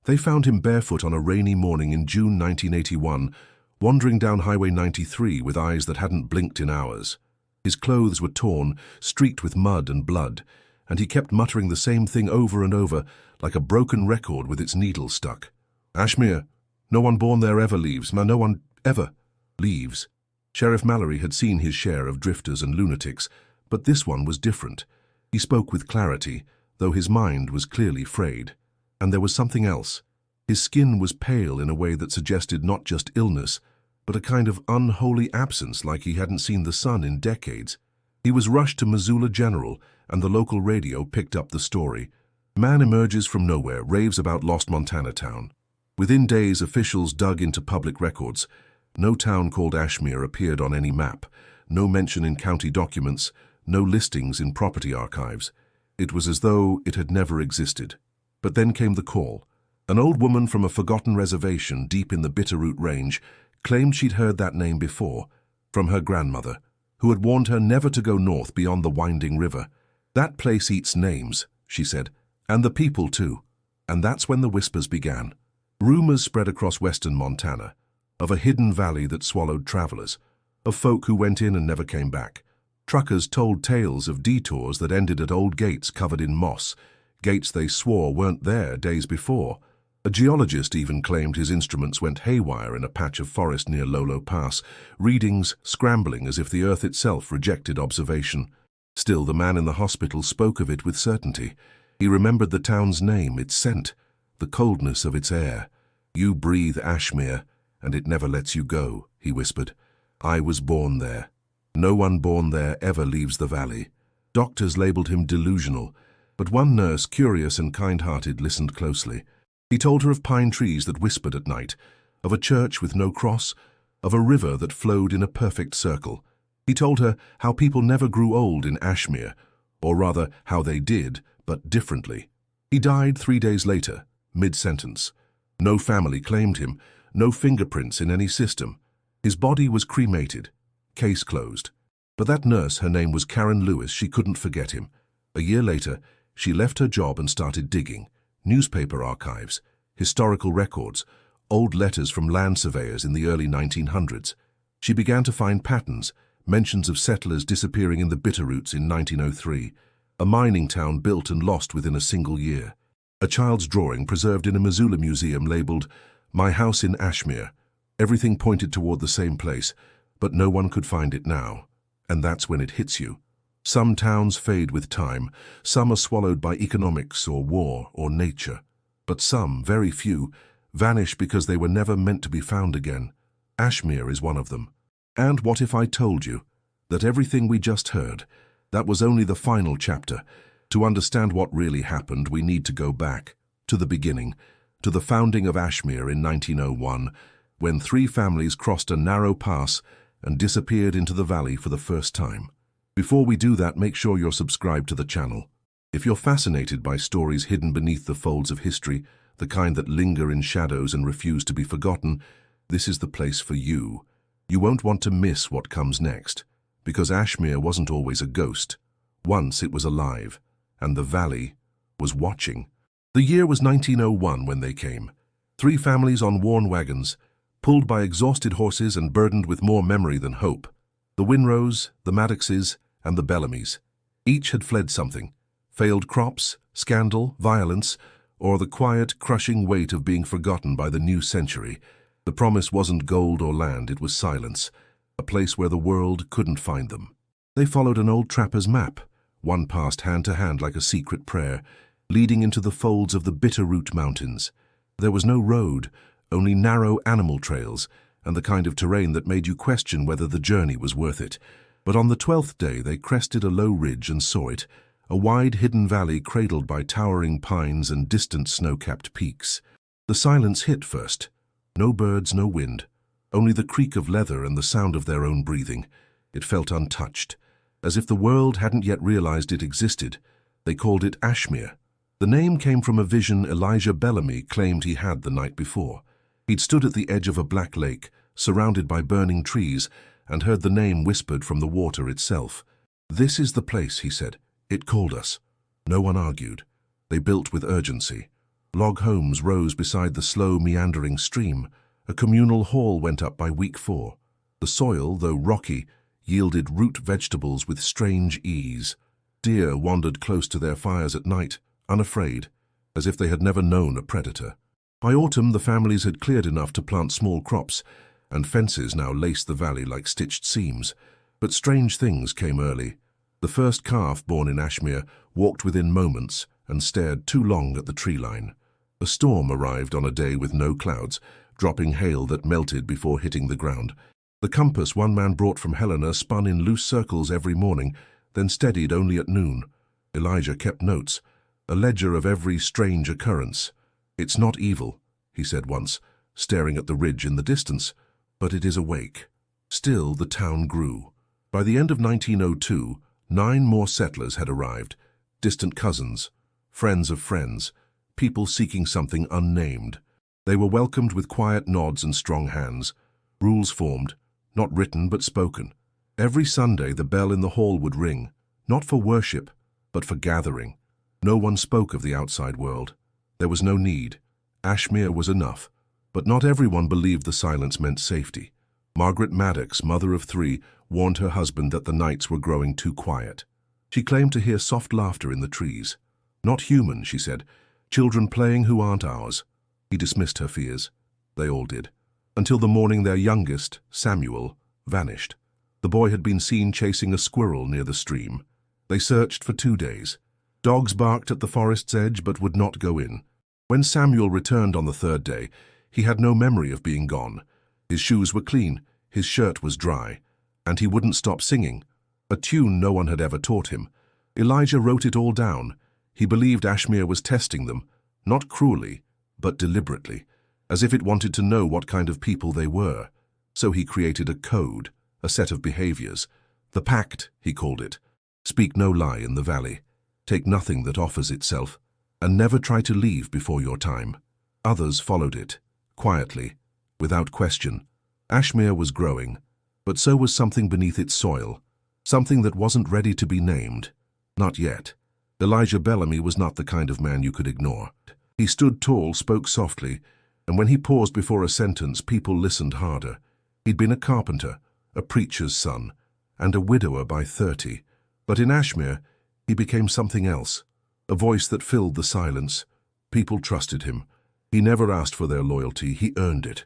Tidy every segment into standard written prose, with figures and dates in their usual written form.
They found him barefoot on a rainy morning in June 1981, wandering down Highway 93 with eyes that hadn't blinked in hours. His clothes were torn, streaked with mud and blood, and he kept muttering the same thing over and over, like a broken record with its needle stuck. Ashmere. No one born there ever leaves, no one ever leaves. Sheriff Mallory had seen his share of drifters and lunatics, but this one was different. He spoke with clarity, though his mind was clearly frayed. And there was something else. His skin was pale in a way that suggested not just illness, but a kind of unholy absence, like he hadn't seen the sun in decades. He was rushed to Missoula General, and the local radio picked up the story. Man emerges from nowhere, raves about lost Montana town. Within days, officials dug into public records. No town called Ashmere appeared on any map, no mention in county documents, no listings in property archives. It was as though it had never existed. But then came the call. An old woman from a forgotten reservation deep in the Bitterroot Range claimed she'd heard that name before, from her grandmother, who had warned her never to go north beyond the winding river. That place eats names, she said, and the people too. And that's when the whispers began. Rumors spread across western Montana, of a hidden valley that swallowed travelers, of folk who went in and never came back. Truckers told tales of detours that ended at old gates covered in moss, gates they swore weren't there days before. A geologist even claimed his instruments went haywire in a patch of forest near Lolo Pass, readings scrambling as if the earth itself rejected observation. Still, the man in the hospital spoke of it with certainty. He remembered the town's name, its scent, the coldness of its air. You breathe Ashmere, and it never lets you go, he whispered. I was born there. No one born there ever leaves the valley. Doctors labeled him delusional, but one nurse, curious and kind-hearted, listened closely. He told her of pine trees that whispered at night, of a church with no cross, of a river that flowed in a perfect circle. He told her how people never grew old in Ashmere, or rather how they did, but differently. He died 3 days later, mid-sentence. No family claimed him, no fingerprints in any system. His body was cremated, case closed. But that nurse, her name was Karen Lewis, she couldn't forget him. A year later, she left her job and started digging. Newspaper archives, historical records, old letters from land surveyors in the early 1900s. She began to find patterns, mentions of settlers disappearing in the Bitterroots in 1903, a mining town built and lost within a single year, a child's drawing preserved in a Missoula museum labeled, "My House in Ashmere." Everything pointed toward the same place, but no one could find it now. And that's when it hits you. Some towns fade with time, some are swallowed by economics or war or nature. But some, very few, vanish because they were never meant to be found again. Ashmere is one of them. And what if I told you that everything we just heard, that was only the final chapter? To understand what really happened, we need to go back, to the beginning, to the founding of Ashmere in 1901, when 3 families crossed a narrow pass and disappeared into the valley for the first time. Before we do that, make sure you're subscribed to the channel. If you're fascinated by stories hidden beneath the folds of history, the kind that linger in shadows and refuse to be forgotten, this is the place for you. You won't want to miss what comes next, because Ashmere wasn't always a ghost. Once it was alive, and the valley was watching. The year was 1901 when they came. 3 families on worn wagons, pulled by exhausted horses and burdened with more memory than hope. The Winrows, the Maddoxes, and the Bellamys. Each had fled something: failed crops, scandal, violence, or the quiet, crushing weight of being forgotten by the new century. The promise wasn't gold or land, it was silence, a place where the world couldn't find them. They followed an old trapper's map, one passed hand to hand like a secret prayer, leading into the folds of the Bitterroot Mountains. There was no road, only narrow animal trails, and the kind of terrain that made you question whether the journey was worth it. But on the 12th day they crested a low ridge and saw it, a wide hidden valley cradled by towering pines and distant snow-capped peaks. The silence hit first. No birds, no wind, only the creak of leather and the sound of their own breathing. It felt untouched, as if the world hadn't yet realized it existed. They called it Ashmere. The name came from a vision Elijah Bellamy claimed he had the night before. He'd stood at the edge of a black lake, surrounded by burning trees, and heard the name whispered from the water itself. "This is the place," he said. "It called us." No one argued. They built with urgency. Log homes rose beside the slow, meandering stream. A communal hall went up by week 4. The soil, though rocky, yielded root vegetables with strange ease. Deer wandered close to their fires at night, unafraid, as if they had never known a predator. By autumn, the families had cleared enough to plant small crops, and fences now laced the valley like stitched seams. But strange things came early. The first calf born in Ashmere walked within moments and stared too long at the tree line. A storm arrived on a day with no clouds, dropping hail that melted before hitting the ground. The compass one man brought from Helena spun in loose circles every morning, then steadied only at noon. Elijah kept notes, a ledger of every strange occurrence. "It's not evil," he said once, staring at the ridge in the distance, "but it is awake." Still, the town grew. By the end of 1902, 9 more settlers had arrived, distant cousins, friends of friends, people seeking something unnamed. They were welcomed with quiet nods and strong hands. Rules formed, not written but spoken. Every Sunday the bell in the hall would ring, not for worship, but for gathering. No one spoke of the outside world. There was no need. Ashmere was enough. But not everyone believed the silence meant safety. Margaret Maddox, mother of 3, warned her husband that the nights were growing too quiet. She claimed to hear soft laughter in the trees. "Not human," she said. "Children playing who aren't ours." He dismissed her fears. They all did. Until the morning their youngest, Samuel, vanished. The boy had been seen chasing a squirrel near the stream. They searched for 2 days. Dogs barked at the forest's edge but would not go in. When Samuel returned on the 3rd day, he had no memory of being gone. His shoes were clean, his shirt was dry, and he wouldn't stop singing, a tune no one had ever taught him. Elijah wrote it all down. He believed Ashmere was testing them, not cruelly, but deliberately, as if it wanted to know what kind of people they were. So he created a code, a set of behaviors. The pact, he called it. Speak no lie in the valley. Take nothing that offers itself, and never try to leave before your time. Others followed it, quietly, without question. Ashmere was growing, but so was something beneath its soil, something that wasn't ready to be named. Not yet. Elijah Bellamy was not the kind of man you could ignore. He stood tall, spoke softly, and when he paused before a sentence, people listened harder. He'd been a carpenter, a preacher's son, and a widower by 30. But in Ashmere, he became something else, a voice that filled the silence. People trusted him. He never asked for their loyalty, he earned it.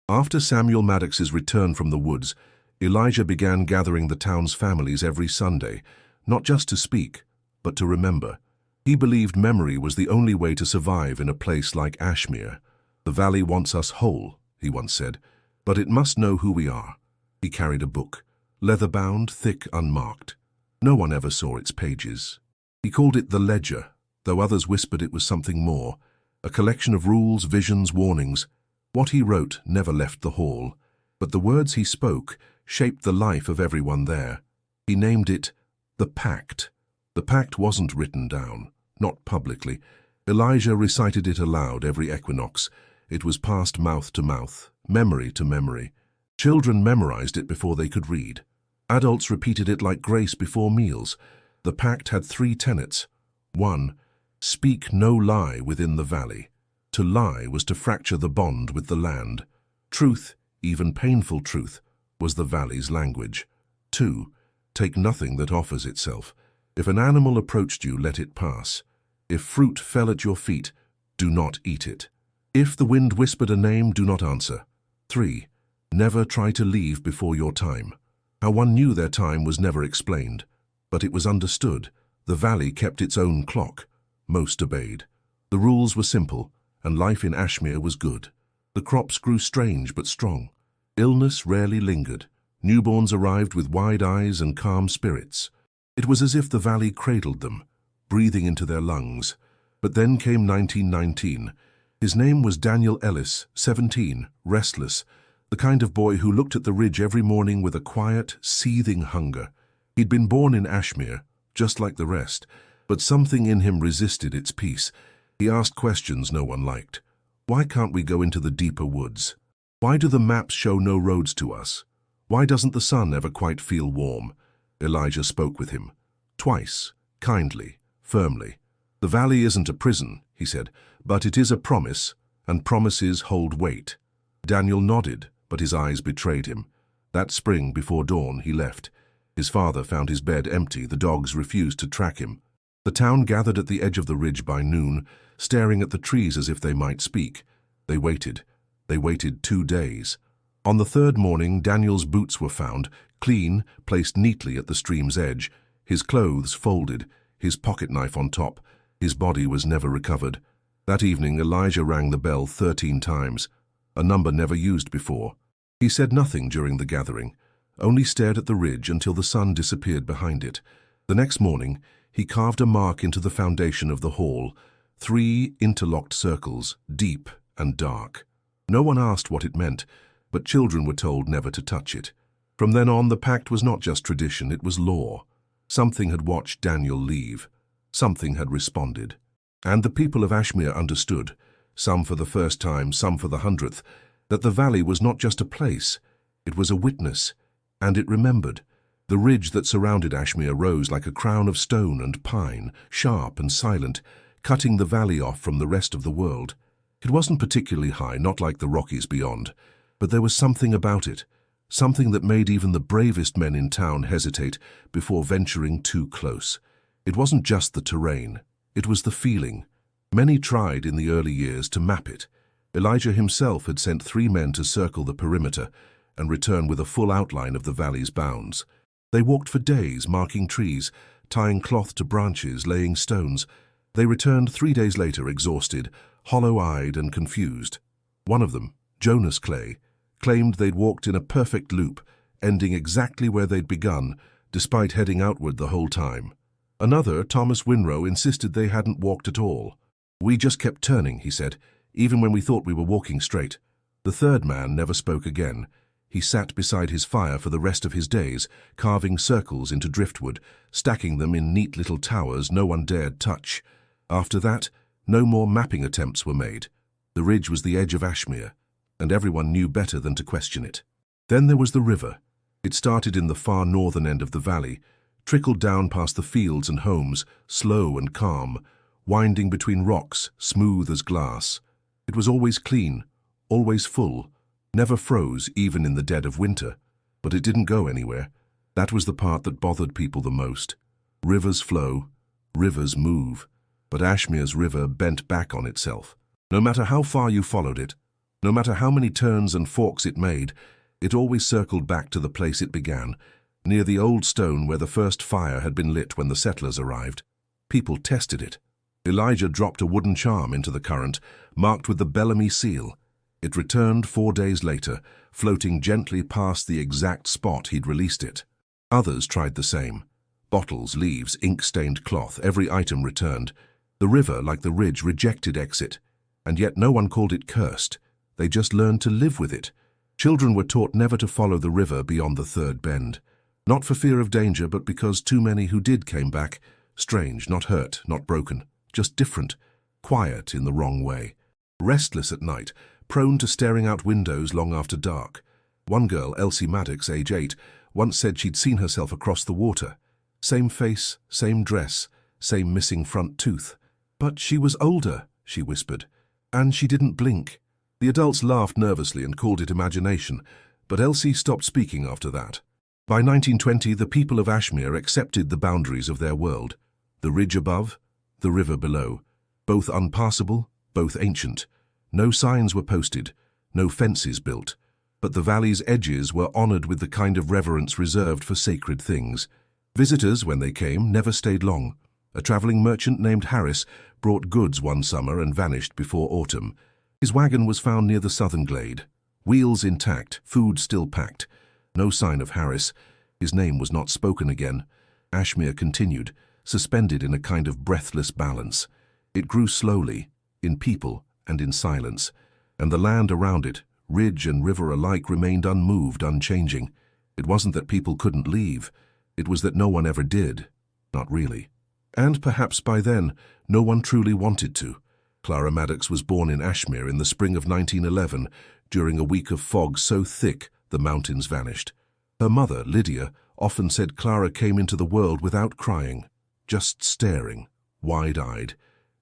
After Samuel Maddox's return from the woods, Elijah began gathering the town's families every Sunday, not just to speak, but to remember. He believed memory was the only way to survive in a place like Ashmere. "The valley wants us whole," he once said, "but it must know who we are." He carried a book, leather-bound, thick, unmarked. No one ever saw its pages. He called it the ledger, though others whispered it was something more, a collection of rules, visions, warnings. What he wrote never left the hall, but the words he spoke shaped the life of everyone there. He named it the Pact. The Pact wasn't written down, not publicly. Elijah recited it aloud every equinox. It was passed mouth to mouth, memory to memory. Children memorized it before they could read. Adults repeated it like grace before meals. The Pact had 3 tenets. 1. Speak no lie within the valley. To lie was to fracture the bond with the land. Truth, even painful truth, was the valley's language. 2. Take nothing that offers itself. If an animal approached you, let it pass. If fruit fell at your feet, do not eat it. If the wind whispered a name, do not answer. 3. Never try to leave before your time. How one knew their time was never explained, but it was understood. The valley kept its own clock. Most obeyed. The rules were simple, and life in Ashmere was good. The crops grew strange but strong. Illness rarely lingered. Newborns arrived with wide eyes and calm spirits. It was as if the valley cradled them, breathing into their lungs. But then came 1919. His name was Daniel Ellis, 17, restless, the kind of boy who looked at the ridge every morning with a quiet, seething hunger. He'd been born in Ashmere, just like the rest, but something in him resisted its peace. He asked questions no one liked. Why can't we go into the deeper woods? Why do the maps show no roads to us? Why doesn't the sun ever quite feel warm? Elijah spoke with him. Twice, kindly, firmly. The valley isn't a prison, he said, But it is a promise, and promises hold weight. Daniel nodded, but his eyes betrayed him. That spring, before dawn, he left. His father found his bed empty. The dogs refused to track him. The town gathered at the edge of the ridge by noon, staring at the trees as if they might speak. They waited. They waited 2 days. On the third morning, Daniel's boots were found, clean, placed neatly at the stream's edge, his clothes folded, his pocket knife on top. His body was never recovered. That evening, Elijah rang the bell 13 times, a number never used before. He said nothing during the gathering, only stared at the ridge until the sun disappeared behind it. The next morning, he carved a mark into the foundation of the hall, 3 interlocked circles, deep and dark. No one asked what it meant, but children were told never to touch it. From then on, the pact was not just tradition, it was law. Something had watched Daniel leave. Something had responded. And the people of Ashmere understood, some for the first time, some for the 100th, that the valley was not just a place, it was a witness, and it remembered. The ridge that surrounded Ashmere rose like a crown of stone and pine, sharp and silent, cutting the valley off from the rest of the world. It wasn't particularly high, not like the Rockies beyond, but there was something about it, something that made even the bravest men in town hesitate before venturing too close. It wasn't just the terrain, it was the feeling. Many tried in the early years to map it. Elijah himself had sent 3 men to circle the perimeter and return with a full outline of the valley's bounds. They walked for days, marking trees, tying cloth to branches, laying stones. They returned 3 days later, exhausted, hollow-eyed and confused. One of them, Jonas Clay, claimed they'd walked in a perfect loop, ending exactly where they'd begun, despite heading outward the whole time. Another, Thomas Winrow, insisted they hadn't walked at all. "We just kept turning," he said, "even when we thought we were walking straight." The third man never spoke again. He sat beside his fire for the rest of his days, carving circles into driftwood, stacking them in neat little towers no one dared touch. After that, no more mapping attempts were made. The ridge was the edge of Ashmere, and everyone knew better than to question it. Then there was the river. It started in the far northern end of the valley, trickled down past the fields and homes, slow and calm, winding between rocks, smooth as glass. It was always clean, always full, never froze even in the dead of winter. But it didn't go anywhere. That was the part that bothered people the most. Rivers flow, rivers move, but Ashmere's river bent back on itself. No matter how far you followed it, no matter how many turns and forks it made, it always circled back to the place it began, near the old stone where the first fire had been lit when the settlers arrived. People tested it. Elijah dropped a wooden charm into the current, marked with the Bellamy seal. It returned 4 days later, floating gently past the exact spot he'd released it. Others tried the same. Bottles, leaves, ink-stained cloth, every item returned. The river, like the ridge, rejected exit, and yet no one called it cursed. They just learned to live with it. Children were taught never to follow the river beyond the third bend. Not for fear of danger, but because too many who did came back, strange, not hurt, not broken, just different, quiet in the wrong way. Restless at night, prone to staring out windows long after dark. One girl, Elsie Maddox, age 8, once said she'd seen herself across the water. Same face, same dress, same missing front tooth. "But she was older," she whispered, "and she didn't blink." The adults laughed nervously and called it imagination, but Elsie stopped speaking after that. By 1920, the people of Ashmere accepted the boundaries of their world. The ridge above, the river below. Both unpassable, both ancient. No signs were posted, no fences built. But the valley's edges were honored with the kind of reverence reserved for sacred things. Visitors, when they came, never stayed long. A traveling merchant named Harris brought goods one summer and vanished before autumn. His wagon was found near the southern glade. Wheels intact, food still packed. No sign of Harris. His name was not spoken again. Ashmere continued, suspended in a kind of breathless balance. It grew slowly, in people and in silence, and the land around it, ridge and river alike, remained unmoved, unchanging. It wasn't that people couldn't leave. It was that no one ever did. Not really. And perhaps by then, no one truly wanted to. Clara Maddox was born in Ashmere in the spring of 1911, during a week of fog so thick the mountains vanished. Her mother, Lydia, often said Clara came into the world without crying, just staring, wide-eyed.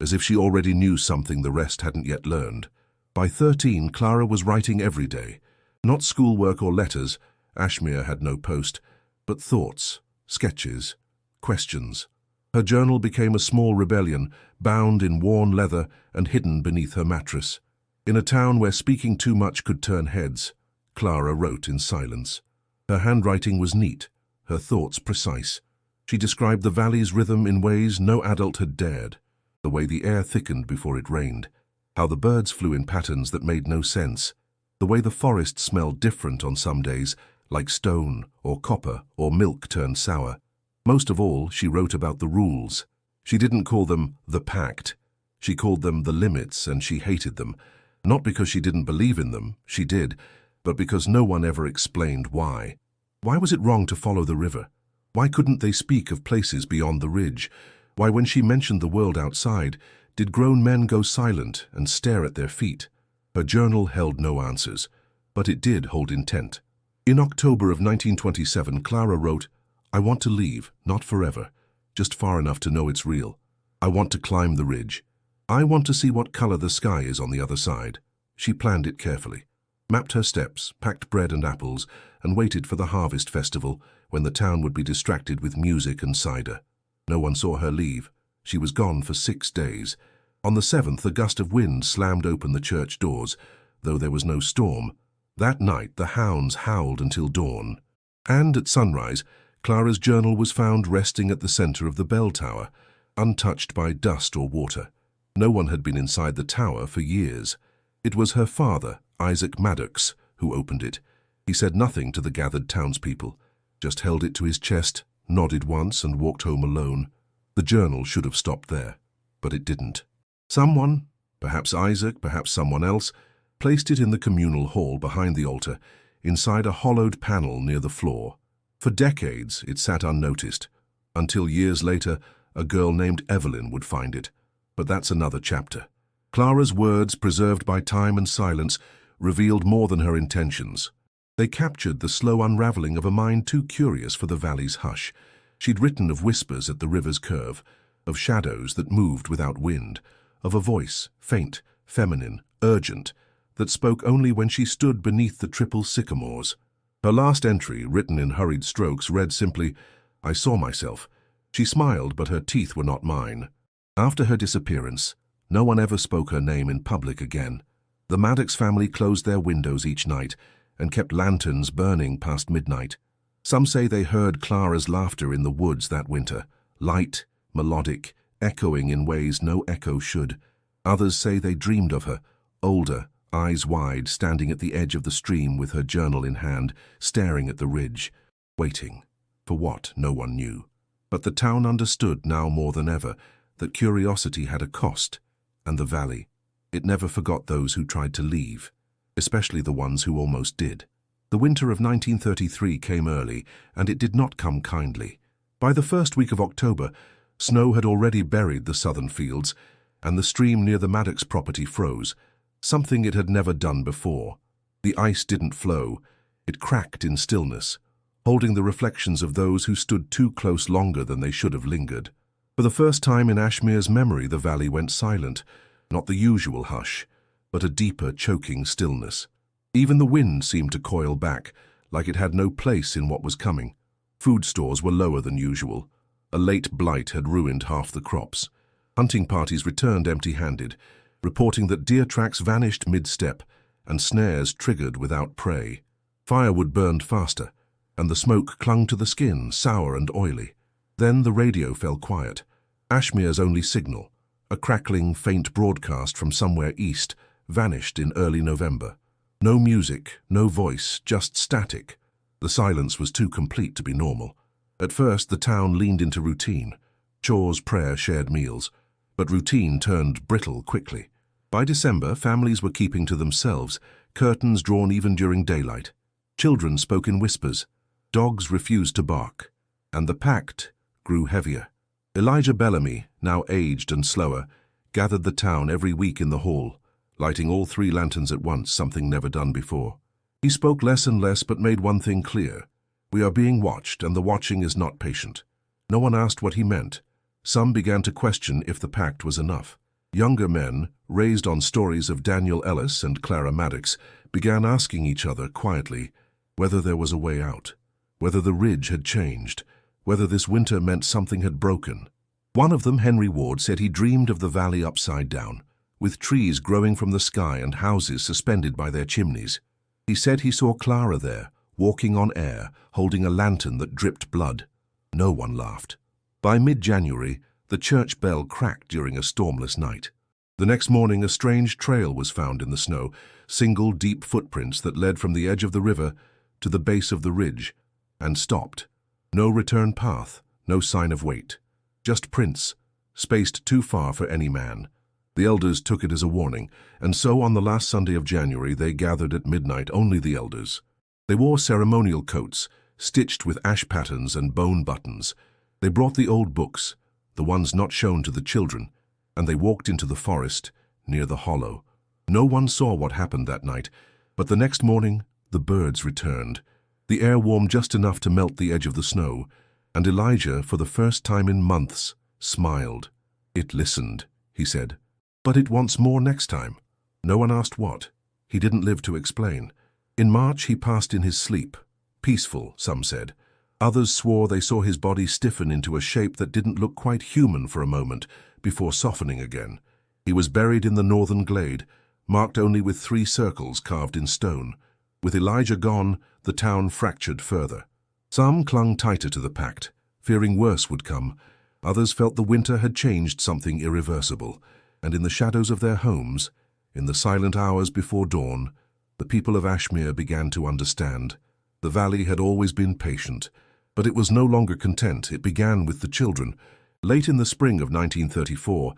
as if she already knew something the rest hadn't yet learned. By 13, Clara was writing every day. Not schoolwork or letters, Ashmere had no post, but thoughts, sketches, questions. Her journal became a small rebellion, bound in worn leather and hidden beneath her mattress. In a town where speaking too much could turn heads, Clara wrote in silence. Her handwriting was neat, her thoughts precise. She described the valley's rhythm in ways no adult had dared. The way the air thickened before it rained, how the birds flew in patterns that made no sense, the way the forest smelled different on some days, like stone or copper or milk turned sour. Most of all, she wrote about the rules. She didn't call them the pact. She called them the limits, and she hated them. Not because she didn't believe in them, she did, but because no one ever explained why. Why was it wrong to follow the river? Why couldn't they speak of places beyond the ridge? Why, when she mentioned the world outside, did grown men go silent and stare at their feet? Her journal held no answers, but it did hold intent. In October of 1927, Clara wrote, "I want to leave, not forever, just far enough to know it's real. I want to climb the ridge. I want to see what color the sky is on the other side." She planned it carefully, mapped her steps, packed bread and apples, and waited for the harvest festival, when the town would be distracted with music and cider. No one saw her leave. She was gone for 6 days. On the 7th, a gust of wind slammed open the church doors, though there was no storm. That night, the hounds howled until dawn. And at sunrise, Clara's journal was found resting at the center of the bell tower, untouched by dust or water. No one had been inside the tower for years. It was her father, Isaac Maddox, who opened it. He said nothing to the gathered townspeople, just held it to his chest, nodded once, and walked home alone. The journal should have stopped there, but it didn't. Someone, perhaps Isaac, perhaps someone else, placed it in the communal hall behind the altar, inside a hollowed panel near the floor. For decades, it sat unnoticed, until years later, a girl named Evelyn would find it. But that's another chapter. Clara's words, preserved by time and silence, revealed more than her intentions. They captured the slow unraveling of a mind too curious for the valley's hush. She'd written of whispers at the river's curve, of shadows that moved without wind, of a voice, faint, feminine, urgent, that spoke only when she stood beneath the triple sycamores. Her last entry, written in hurried strokes, read simply, "I saw myself." She smiled, but her teeth were not mine. After her disappearance, no one ever spoke her name in public again. The Maddox family closed their windows each night and kept lanterns burning past midnight. Some say they heard Clara's laughter in the woods that winter, light, melodic, echoing in ways no echo should. Others say they dreamed of her, older, eyes wide, standing at the edge of the stream with her journal in hand, staring at the ridge, waiting. For what, no one knew. But the town understood now more than ever that curiosity had a cost, and the valley. It never forgot those who tried to leave, especially the ones who almost did. The winter of 1933 came early, and it did not come kindly. By the first week of October, snow had already buried the southern fields, and the stream near the Maddox property froze, something it had never done before. The ice didn't flow, it cracked in stillness, holding the reflections of those who stood too close longer than they should have lingered. For the first time in Ashmere's memory, the valley went silent, not the usual hush, but a deeper, choking stillness. Even the wind seemed to coil back, like it had no place in what was coming. Food stores were lower than usual. A late blight had ruined half the crops. Hunting parties returned empty-handed, reporting that deer tracks vanished mid-step and snares triggered without prey. Firewood burned faster, and the smoke clung to the skin, sour and oily. Then the radio fell quiet. Ashmere's only signal, a crackling, faint broadcast from somewhere east, vanished in early November. No music, no voice, just static. The silence was too complete to be normal. At first, the town leaned into routine. Chores, prayer, shared meals. But routine turned brittle quickly. By December, families were keeping to themselves, curtains drawn even during daylight. Children spoke in whispers. Dogs refused to bark. And the pact grew heavier. Elijah Bellamy, now aged and slower, gathered the town every week in the hall, lighting all 3 lanterns at once, something never done before. He spoke less and less, but made one thing clear. We are being watched, and the watching is not patient. No one asked what he meant. Some began to question if the pact was enough. Younger men, raised on stories of Daniel Ellis and Clara Maddox, began asking each other quietly whether there was a way out, whether the ridge had changed, whether this winter meant something had broken. One of them, Henry Ward, said he dreamed of the valley upside down, with trees growing from the sky and houses suspended by their chimneys. He said he saw Clara there, walking on air, holding a lantern that dripped blood. No one laughed. By mid-January, the church bell cracked during a stormless night. The next morning, a strange trail was found in the snow, single deep footprints that led from the edge of the river to the base of the ridge, and stopped. No return path, no sign of weight. Just prints, spaced too far for any man. The elders took it as a warning, and so on the last Sunday of January they gathered at midnight, only the elders. They wore ceremonial coats, stitched with ash patterns and bone buttons. They brought the old books, the ones not shown to the children, and they walked into the forest near the hollow. No one saw what happened that night, but the next morning the birds returned. The air warmed just enough to melt the edge of the snow, and Elijah, for the first time in months, smiled. "It listened," he said. "But it wants more next time." No one asked what. He didn't live to explain. In March he passed in his sleep. Peaceful, some said. Others swore they saw his body stiffen into a shape that didn't look quite human for a moment, before softening again. He was buried in the northern glade, marked only with 3 circles carved in stone. With Elijah gone, the town fractured further. Some clung tighter to the pact, fearing worse would come. Others felt the winter had changed something irreversible, and in the shadows of their homes, in the silent hours before dawn, the people of Ashmere began to understand. The valley had always been patient, but it was no longer content. It began with the children. Late in the spring of 1934,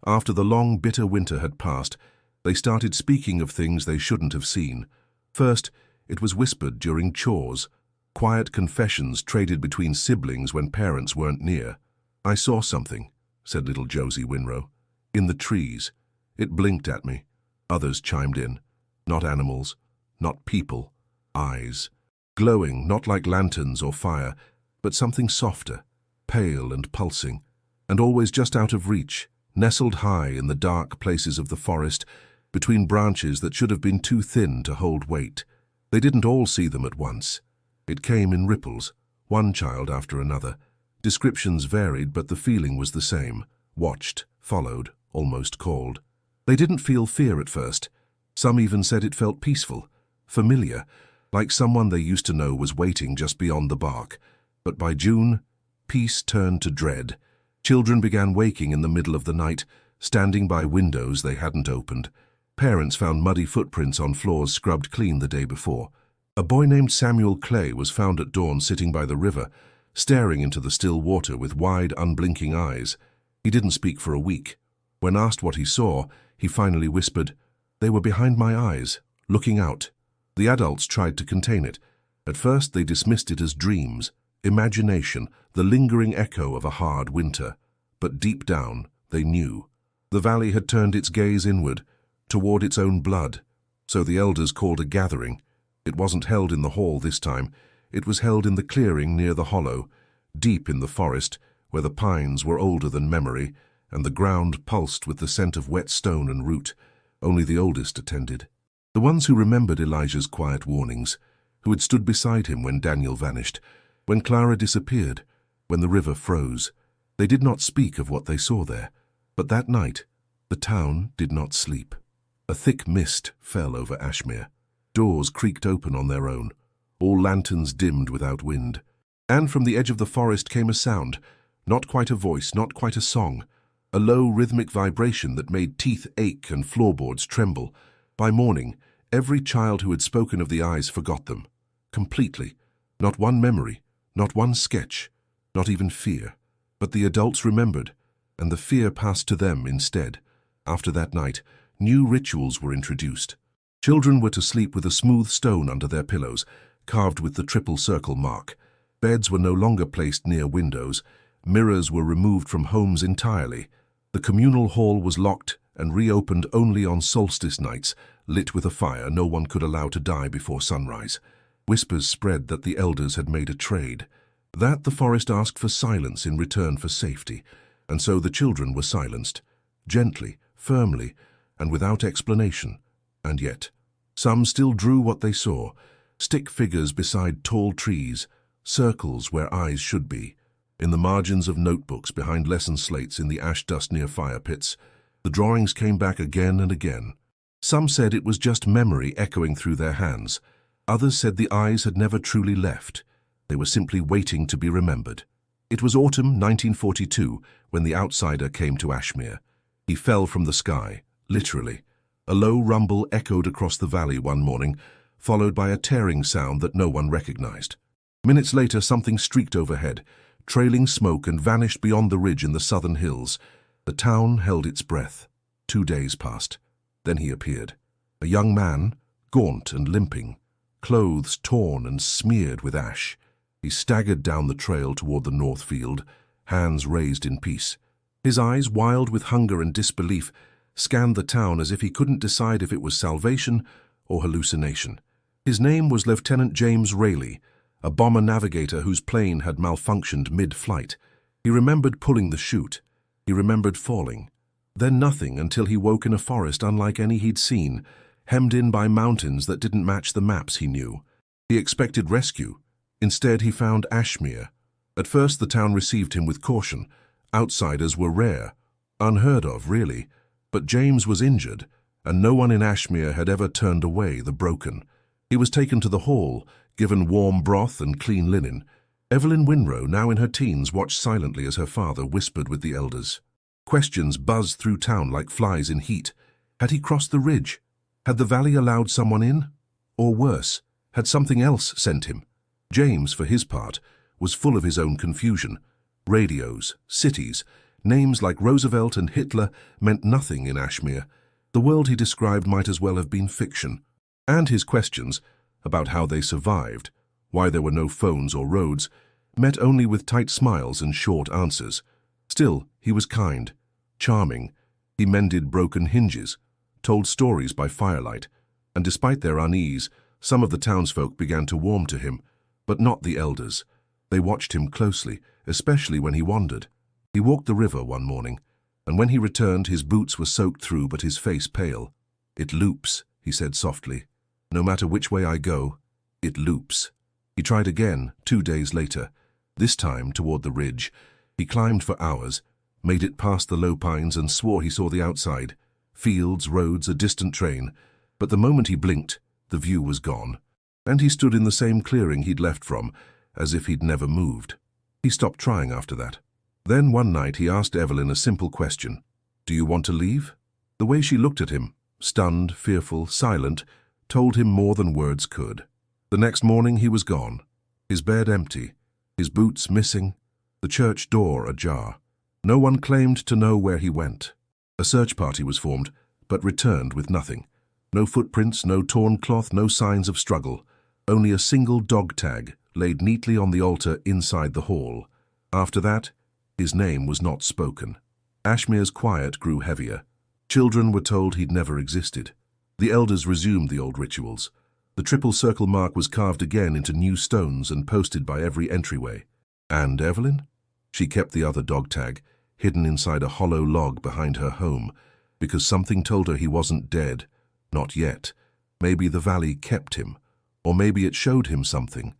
after the long, bitter winter had passed, they started speaking of things they shouldn't have seen. First, it was whispered during chores, quiet confessions traded between siblings when parents weren't near. "I saw something," said little Josie Winrow, "in the trees. It blinked at me." Others chimed in. Not animals, not people, eyes. Glowing, not like lanterns or fire, but something softer, pale and pulsing, and always just out of reach, nestled high in the dark places of the forest, between branches that should have been too thin to hold weight. They didn't all see them at once. It came in ripples, one child after another. Descriptions varied, but the feeling was the same. Watched, followed, almost called. They didn't feel fear at first. Some even said it felt peaceful, familiar, like someone they used to know was waiting just beyond the bark. But by June, peace turned to dread. Children began waking in the middle of the night, standing by windows they hadn't opened. Parents found muddy footprints on floors scrubbed clean the day before. A boy named Samuel Clay was found at dawn sitting by the river, staring into the still water with wide, unblinking eyes. He didn't speak for a week. When asked what he saw, he finally whispered, "They were behind my eyes, looking out." The adults tried to contain it. At first they dismissed it as dreams, imagination, the lingering echo of a hard winter. But deep down, they knew. The valley had turned its gaze inward, toward its own blood. So the elders called a gathering. It wasn't held in the hall this time. It was held in the clearing near the hollow, deep in the forest, where the pines were older than memory, and the ground pulsed with the scent of wet stone and root. Only the oldest attended. The ones who remembered Elijah's quiet warnings, who had stood beside him when Daniel vanished, when Clara disappeared, when the river froze. They did not speak of what they saw there. But that night, the town did not sleep. A thick mist fell over Ashmere. Doors creaked open on their own. All lanterns dimmed without wind. And from the edge of the forest came a sound, not quite a voice, not quite a song, a low rhythmic vibration that made teeth ache and floorboards tremble. By morning, every child who had spoken of the eyes forgot them. Completely. Not one memory, not one sketch, not even fear. But the adults remembered, and the fear passed to them instead. After that night, new rituals were introduced. Children were to sleep with a smooth stone under their pillows, carved with the triple circle mark. Beds were no longer placed near windows. Mirrors were removed from homes entirely. The communal hall was locked and reopened only on solstice nights, lit with a fire no one could allow to die before sunrise. Whispers spread that the elders had made a trade, that the forest asked for silence in return for safety, and so the children were silenced. Gently, firmly, and without explanation. And yet, some still drew what they saw: stick figures beside tall trees, circles where eyes should be. In the margins of notebooks behind lesson slates in the ash dust near fire pits, the drawings came back again and again. Some said it was just memory echoing through their hands. Others said the eyes had never truly left. They were simply waiting to be remembered. It was autumn 1942 when the outsider came to Ashmere. He fell from the sky, literally. A low rumble echoed across the valley one morning, followed by a tearing sound that no one recognized. Minutes later, something streaked overhead, trailing smoke, and vanished beyond the ridge in the southern hills. The town held its breath. 2 days passed. Then he appeared. A young man, gaunt and limping, clothes torn and smeared with ash. He staggered down the trail toward the north field, hands raised in peace. His eyes, wild with hunger and disbelief, scanned the town as if he couldn't decide if it was salvation or hallucination. His name was Lieutenant James Rayleigh, a bomber navigator whose plane had malfunctioned mid-flight. He remembered pulling the chute. He remembered falling. Then nothing until he woke in a forest unlike any he'd seen, hemmed in by mountains that didn't match the maps he knew. He expected rescue. Instead, he found Ashmere. At first, the town received him with caution. Outsiders were rare, unheard of, really. But James was injured, and no one in Ashmere had ever turned away the broken. He was taken to the hall, given warm broth and clean linen. Evelyn Winrow, now in her teens, watched silently as her father whispered with the elders. Questions buzzed through town like flies in heat. Had he crossed the ridge? Had the valley allowed someone in? Or worse, had something else sent him? James, for his part, was full of his own confusion. Radios, cities, names like Roosevelt and Hitler meant nothing in Ashmere. The world he described might as well have been fiction. And his questions about how they survived, why there were no phones or roads, met only with tight smiles and short answers. Still, he was kind, charming. He mended broken hinges, told stories by firelight, and despite their unease, some of the townsfolk began to warm to him, but not the elders. They watched him closely, especially when he wandered. He walked the river one morning, and when he returned, his boots were soaked through but his face pale. "It loops," he said softly. "No matter which way I go, it loops." He tried again 2 days later, this time toward the ridge. He climbed for hours, made it past the low pines, and swore he saw the outside. Fields, roads, a distant train. But the moment he blinked, the view was gone. And he stood in the same clearing he'd left from, as if he'd never moved. He stopped trying after that. Then one night he asked Evelyn a simple question. "Do you want to leave?" The way she looked at him, stunned, fearful, silent, told him more than words could. The next morning he was gone, his bed empty, his boots missing, the church door ajar. No one claimed to know where he went. A search party was formed, but returned with nothing. No footprints, no torn cloth, no signs of struggle. Only a single dog tag laid neatly on the altar inside the hall. After that, his name was not spoken. Ashmere's quiet grew heavier. Children were told he'd never existed. The elders resumed the old rituals. The triple circle mark was carved again into new stones and posted by every entryway. And Evelyn? She kept the other dog tag, hidden inside a hollow log behind her home, because something told her he wasn't dead. Not yet. Maybe the valley kept him, or maybe it showed him something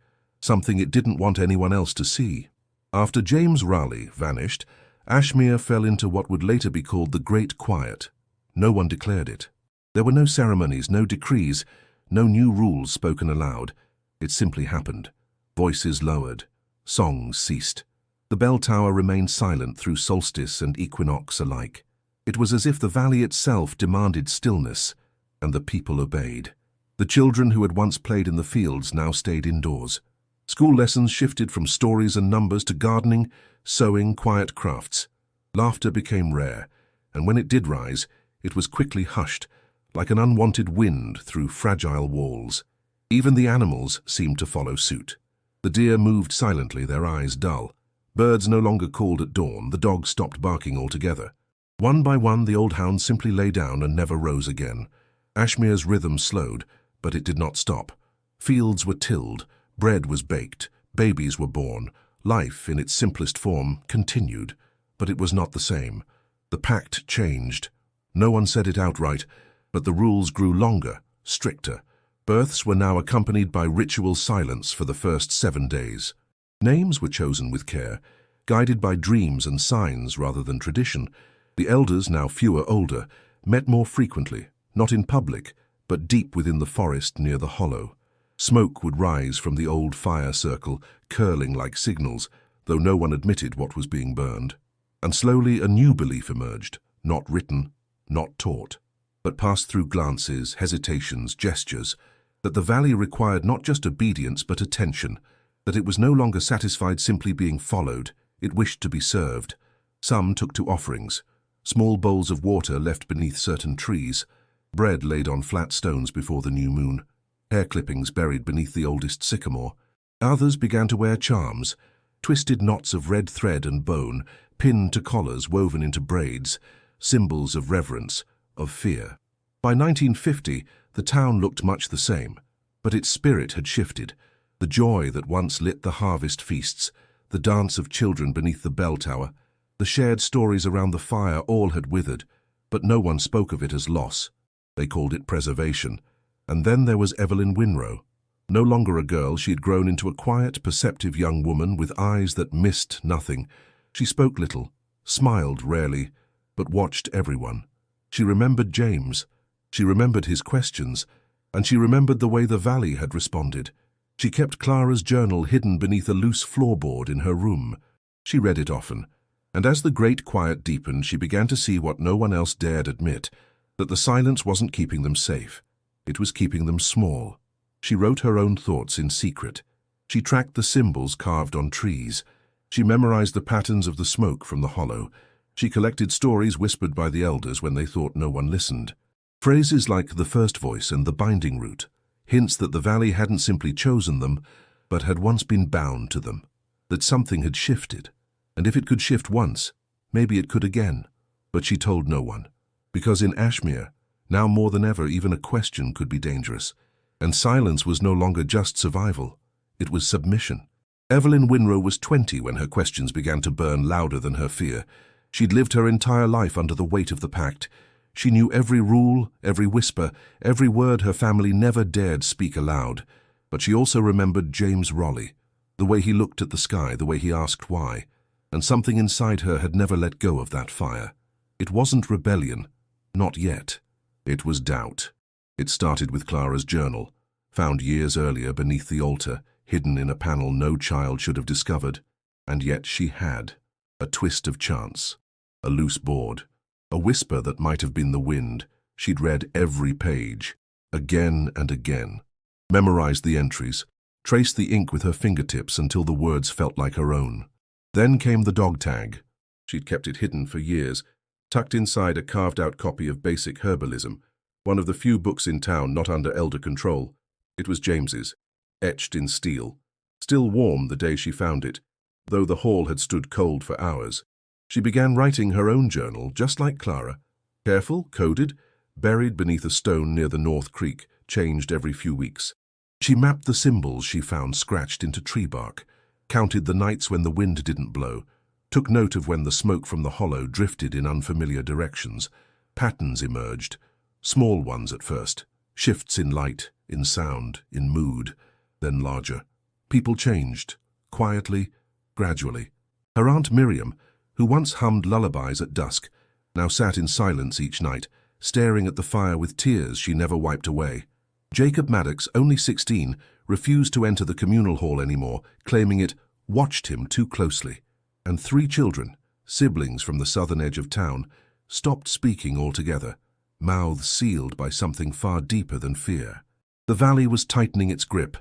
it didn't want anyone else to see. After James Raleigh vanished, Ashmere fell into what would later be called the Great Quiet. No one declared it. There were no ceremonies, no decrees, no new rules spoken aloud. It simply happened. Voices lowered. Songs ceased. The bell tower remained silent through solstice and equinox alike. It was as if the valley itself demanded stillness, and the people obeyed. The children who had once played in the fields now stayed indoors. School lessons shifted from stories and numbers to gardening, sewing, quiet crafts. Laughter became rare, and when it did rise, it was quickly hushed, like an unwanted wind through fragile walls. Even the animals seemed to follow suit. The deer moved silently, their eyes dull. Birds no longer called at dawn, the dogs stopped barking altogether. One by one, the old hounds simply lay down and never rose again. Ashmere's rhythm slowed, but it did not stop. Fields were tilled, bread was baked, babies were born. Life, in its simplest form, continued, but it was not the same. The pact changed. No one said it outright, but the rules grew longer, stricter. Births were now accompanied by ritual silence for the first 7 days. Names were chosen with care, guided by dreams and signs rather than tradition. The elders, now fewer older, met more frequently, not in public, but deep within the forest near the hollow. Smoke would rise from the old fire circle, curling like signals, though no one admitted what was being burned. And slowly a new belief emerged, not written, not taught, but passed through glances, hesitations, gestures, that the valley required not just obedience but attention, that it was no longer satisfied simply being followed, it wished to be served. Some took to offerings, small bowls of water left beneath certain trees, bread laid on flat stones before the new moon, hair clippings buried beneath the oldest sycamore. Others began to wear charms, twisted knots of red thread and bone, pinned to collars woven into braids, symbols of reverence, of fear. By 1950, the town looked much the same, but its spirit had shifted. The joy that once lit the harvest feasts, the dance of children beneath the bell tower, the shared stories around the fire, all had withered, but no one spoke of it as loss. They called it preservation. And then there was Evelyn Winrow. No longer a girl, she had grown into a quiet, perceptive young woman with eyes that missed nothing. She spoke little, smiled rarely, but watched everyone. She remembered James. She remembered his questions, and she remembered the way the valley had responded. She kept Clara's journal hidden beneath a loose floorboard in her room. She read it often, and as the great quiet deepened, she began to see what no one else dared admit, that the silence wasn't keeping them safe. It was keeping them small. She wrote her own thoughts in secret. She tracked the symbols carved on trees. She memorized the patterns of the smoke from the hollow. She collected stories whispered by the elders when they thought no one listened. Phrases like the first voice and the binding root, hints that the valley hadn't simply chosen them, but had once been bound to them, that something had shifted. And if it could shift once, maybe it could again. But she told no one, because in Ashmere, now more than ever, even a question could be dangerous. And silence was no longer just survival, it was submission. Evelyn Winrow was 20 when her questions began to burn louder than her fear. She'd lived her entire life under the weight of the pact. She knew every rule, every whisper, every word her family never dared speak aloud. But she also remembered James Raleigh, the way he looked at the sky, the way he asked why. And something inside her had never let go of that fire. It wasn't rebellion, not yet. It was doubt. It started with Clara's journal, found years earlier beneath the altar, hidden in a panel no child should have discovered. And yet she had. A twist of chance, a loose board, a whisper that might have been the wind. She'd read every page, again and again, memorized the entries, traced the ink with her fingertips until the words felt like her own. Then came the dog tag. She'd kept it hidden for years, tucked inside a carved-out copy of Basic Herbalism, one of the few books in town not under elder control. It was James's, etched in steel, still warm the day she found it, though the hall had stood cold for hours. She began writing her own journal, just like Clara, careful, coded, buried beneath a stone near the North Creek, changed every few weeks. She mapped the symbols she found scratched into tree bark, counted the nights when the wind didn't blow, took note of when the smoke from the hollow drifted in unfamiliar directions. Patterns emerged, small ones at first, shifts in light, in sound, in mood, then larger. People changed, quietly, gradually. Her Aunt Miriam, who once hummed lullabies at dusk, now sat in silence each night, staring at the fire with tears she never wiped away. Jacob Maddox, only 16, refused to enter the communal hall anymore, claiming it watched him too closely. And 3 children, siblings from the southern edge of town, stopped speaking altogether, mouths sealed by something far deeper than fear. The valley was tightening its grip,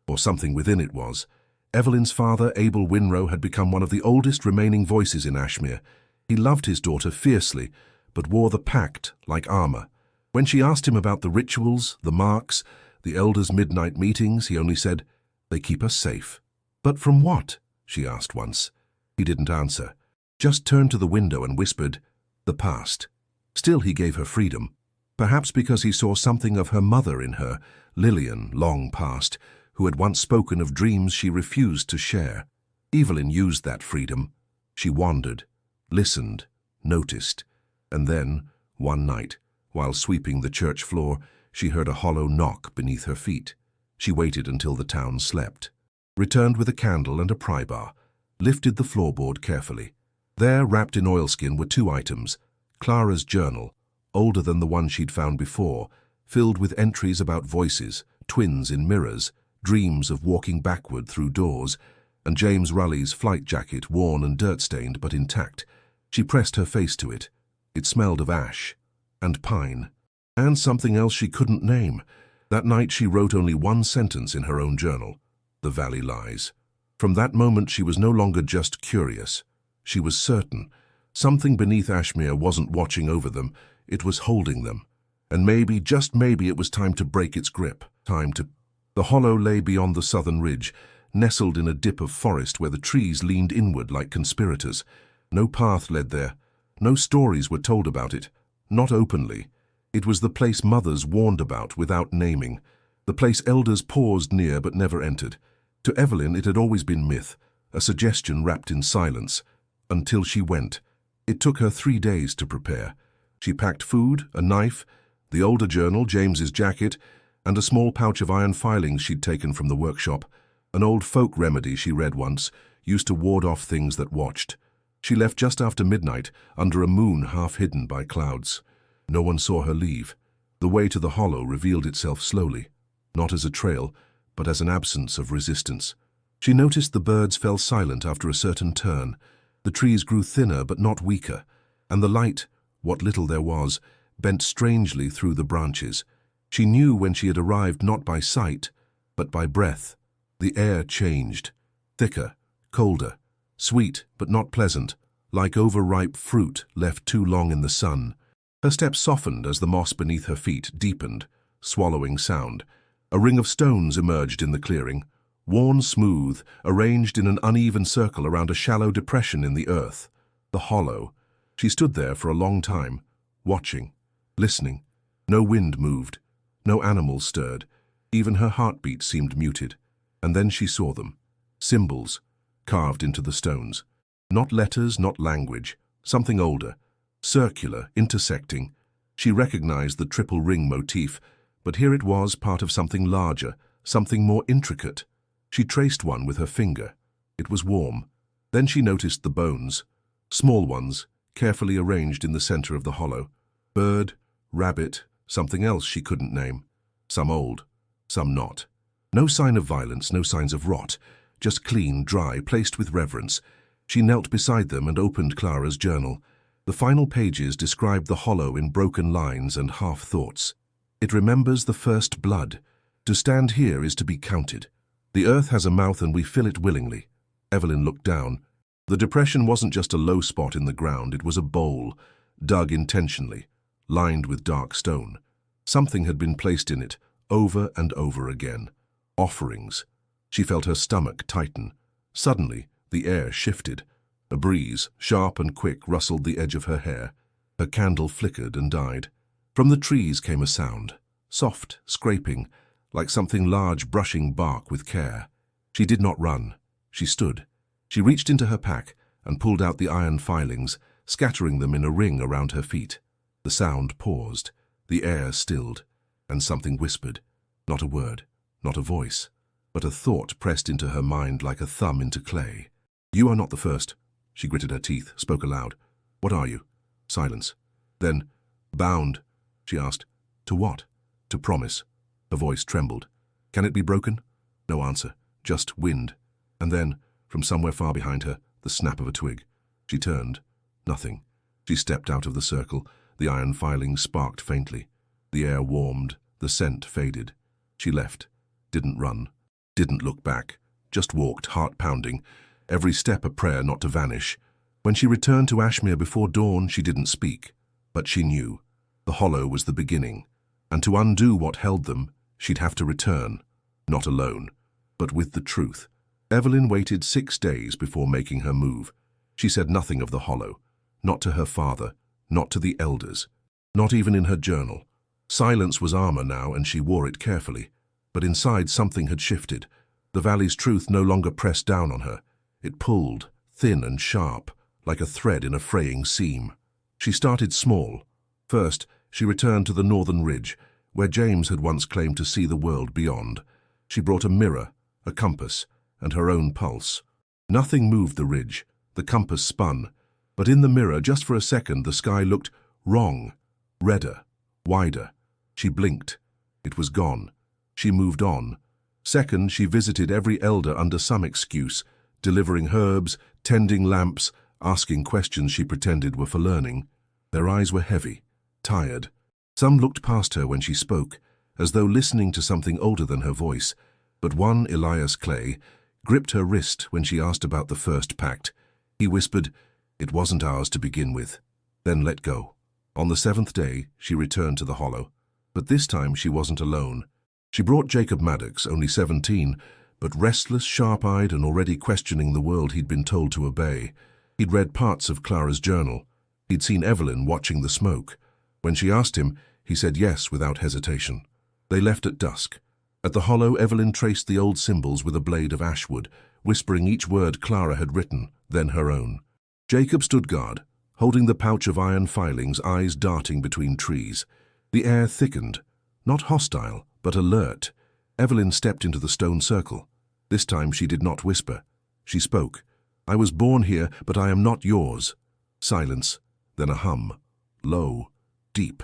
or something within it was. Evelyn's father, Abel Winrow, had become one of the oldest remaining voices in Ashmere. He loved his daughter fiercely, but wore the pact like armor. When she asked him about the rituals, the marks, the elders' midnight meetings, he only said, "They keep us safe." "But from what?" she asked once. He didn't answer, just turned to the window and whispered, "The past." Still he gave her freedom, perhaps because he saw something of her mother in her, Lillian, long past, who had once spoken of dreams she refused to share. Evelyn used that freedom. She wandered, listened, noticed, and then, One night, while sweeping the church floor, she heard a hollow knock beneath her feet. She waited until the town slept, returned with a candle and a pry-bar, lifted the floorboard carefully. There, wrapped in oilskin, were two items: Clara's journal, older than the one she'd found before, filled with entries about voices, twins in mirrors, dreams of walking backward through doors, and James Rully's flight jacket, worn and dirt-stained but intact. She pressed her face to it. It smelled of ash and pine, and something else she couldn't name. That night she wrote only one sentence in her own journal: "The valley lies." From that moment she was no longer just curious. She was certain. Something beneath Ashmere wasn't watching over them, it was holding them. And maybe, just maybe, it was time to break its grip. The hollow lay beyond the southern ridge, nestled in a dip of forest where the trees leaned inward like conspirators. No path led there. No stories were told about it. Not openly. It was the place mothers warned about without naming. The place elders paused near but never entered. To Evelyn it had always been myth, a suggestion wrapped in silence. Until she went. It took her 3 days to prepare. She packed food, a knife, the older journal, James's jacket, and a small pouch of iron filings she'd taken from the workshop. An old folk remedy she read once, used to ward off things that watched. She left just after midnight, under a moon half hidden by clouds. No one saw her leave. The way to the hollow revealed itself slowly, not as a trail, but as an absence of resistance. She noticed the birds fell silent after a certain turn. The trees grew thinner but not weaker, and the light, what little there was, bent strangely through the branches. She knew when she had arrived not by sight, but by breath. The air changed, thicker, colder, sweet but not pleasant, like overripe fruit left too long in the sun. Her steps softened as the moss beneath her feet deepened, swallowing sound. A ring of stones emerged in the clearing, worn smooth, arranged in an uneven circle around a shallow depression in the earth. The hollow. She stood there for a long time, watching, listening. No wind moved, no animal stirred. Even her heartbeat seemed muted. And then she saw them. Symbols, carved into the stones. Not letters, not language. Something older, circular, intersecting. She recognized the triple ring motif, but here it was, part of something larger, something more intricate. She traced one with her finger. It was warm. Then she noticed the bones, small ones, carefully arranged in the center of the hollow. Bird, rabbit, something else she couldn't name. Some old, some not. No sign of violence, no signs of rot, just clean, dry, placed with reverence. She knelt beside them and opened Clara's journal. The final pages described the hollow in broken lines and half-thoughts. It remembers the first blood. To stand here is to be counted. The earth has a mouth and we fill it willingly. Evelyn looked down. The depression wasn't just a low spot in the ground, it was a bowl, dug intentionally, lined with dark stone. Something had been placed in it, over and over again. Offerings. She felt her stomach tighten. Suddenly, the air shifted. A breeze, sharp and quick, rustled the edge of her hair. Her candle flickered and died. From the trees came a sound, soft, scraping, like something large brushing bark with care. She did not run. She stood. She reached into her pack and pulled out the iron filings, scattering them in a ring around her feet. The sound paused. The air stilled, and something whispered. Not a word, not a voice, but a thought pressed into her mind like a thumb into clay. "You are not the first." She gritted her teeth, spoke aloud. "What are you?" Silence. Then, "Bound," she asked. "To what?" "To promise." Her voice trembled. "Can it be broken?" No answer, just wind. And then, from somewhere far behind her, the snap of a twig. She turned. Nothing. She stepped out of the circle. The iron filings sparked faintly. The air warmed. The scent faded. She left. Didn't run. Didn't look back. Just walked, heart pounding. Every step a prayer not to vanish. When she returned to Ashmere before dawn, she didn't speak. But she knew. The hollow was the beginning. And to undo what held them, she'd have to return. Not alone, but with the truth. Evelyn waited 6 days before making her move. She said nothing of the hollow. Not to her father. Not to the elders. Not even in her journal. Silence was armor now, and she wore it carefully. But inside something had shifted. The valley's truth no longer pressed down on her. It pulled, thin and sharp, like a thread in a fraying seam. She started small. First, she returned to the northern ridge, where James had once claimed to see the world beyond. She brought a mirror, a compass, and her own pulse. Nothing moved the ridge. The compass spun. But in the mirror, just for a second, the sky looked wrong, redder, wider. She blinked. It was gone. She moved on. Second, she visited every elder under some excuse, delivering herbs, tending lamps, asking questions she pretended were for learning. Their eyes were heavy, tired. Some looked past her when she spoke, as though listening to something older than her voice. But one, Elias Clay, gripped her wrist when she asked about the first pact. He whispered, "It wasn't ours to begin with," then let go. On the seventh day, she returned to the hollow. But this time she wasn't alone. She brought Jacob Maddox, only 17, but restless, sharp-eyed, and already questioning the world he'd been told to obey. He'd read parts of Clara's journal. He'd seen Evelyn watching the smoke. When she asked him, he said yes without hesitation. They left at dusk. At the hollow, Evelyn traced the old symbols with a blade of ashwood, whispering each word Clara had written, then her own. Jacob stood guard, holding the pouch of iron filings, eyes darting between trees. The air thickened, not hostile, but alert. Evelyn stepped into the stone circle. This time she did not whisper. She spoke. "I was born here, but I am not yours." Silence, then a hum. Low, deep,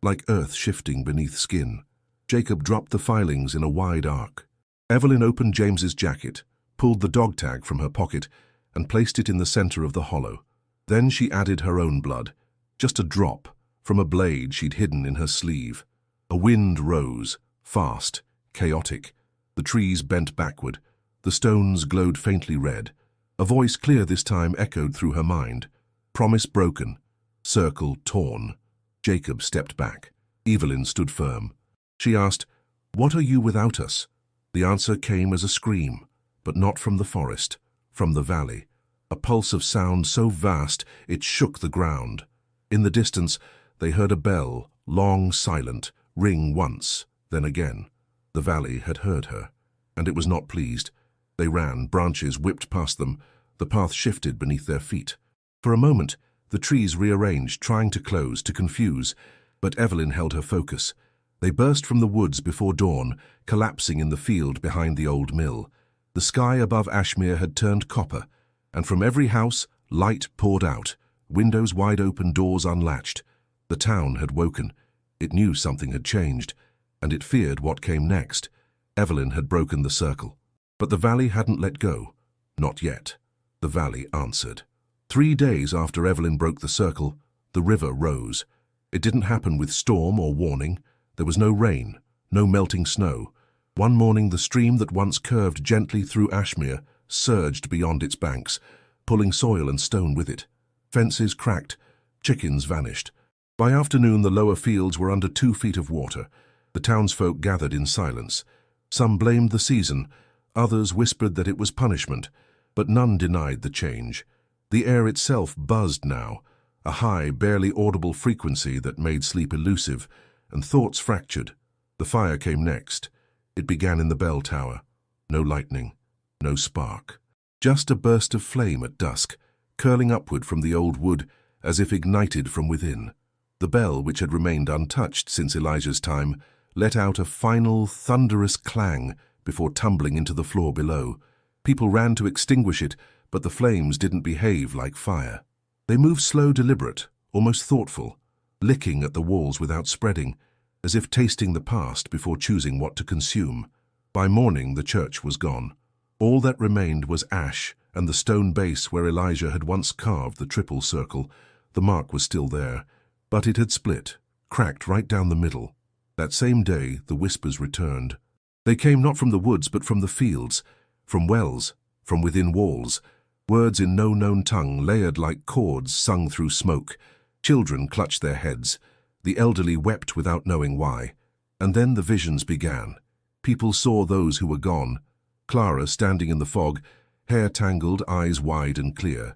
like earth shifting beneath skin. Jacob dropped the filings in a wide arc. Evelyn opened James's jacket, pulled the dog tag from her pocket, and placed it in the center of the hollow. Then she added her own blood, just a drop, from a blade she'd hidden in her sleeve. A wind rose, fast, chaotic. The trees bent backward. The stones glowed faintly red. A voice clear this time echoed through her mind. Promise broken. Circle torn. Jacob stepped back. Evelyn stood firm. She asked, "What are you without us?" The answer came as a scream, but not from the forest, from the valley. A pulse of sound so vast it shook the ground. In the distance, they heard a bell, long, silent, ring once, then again. The valley had heard her, and it was not pleased. They ran, branches whipped past them. The path shifted beneath their feet. For a moment, the trees rearranged, trying to close, to confuse, but Evelyn held her focus. They burst from the woods before dawn, collapsing in the field behind the old mill. The sky above Ashmere had turned copper, and from every house, light poured out, windows wide open, doors unlatched. The town had woken. It knew something had changed, and it feared what came next. Evelyn had broken the circle. But the valley hadn't let go. Not yet. The valley answered. 3 days after Evelyn broke the circle, the river rose. It didn't happen with storm or warning. There was no rain, no melting snow. One morning, the stream that once curved gently through Ashmere surged beyond its banks, pulling soil and stone with it. Fences cracked, chickens vanished. By afternoon, the lower fields were under 2 feet of water. The townsfolk gathered in silence. Some blamed the season, others whispered that it was punishment, but none denied the change. The air itself buzzed now, a high, barely audible frequency that made sleep elusive, and thoughts fractured. The fire came next. It began in the bell tower. No lightning, no spark. Just a burst of flame at dusk, curling upward from the old wood, as if ignited from within. The bell, which had remained untouched since Elijah's time, let out a final, thunderous clang before tumbling into the floor below. People ran to extinguish it, but the flames didn't behave like fire. They moved slow, deliberate, almost thoughtful, licking at the walls without spreading, as if tasting the past before choosing what to consume. By morning, the church was gone. All that remained was ash and the stone base where Elijah had once carved the triple circle. The mark was still there, but it had split, cracked right down the middle. That same day, the whispers returned. They came not from the woods, but from the fields, from wells, from within walls. Words in no known tongue, layered like chords sung through smoke. Children clutched their heads. The elderly wept without knowing why. And then the visions began. People saw those who were gone. Clara standing in the fog, hair tangled, eyes wide and clear.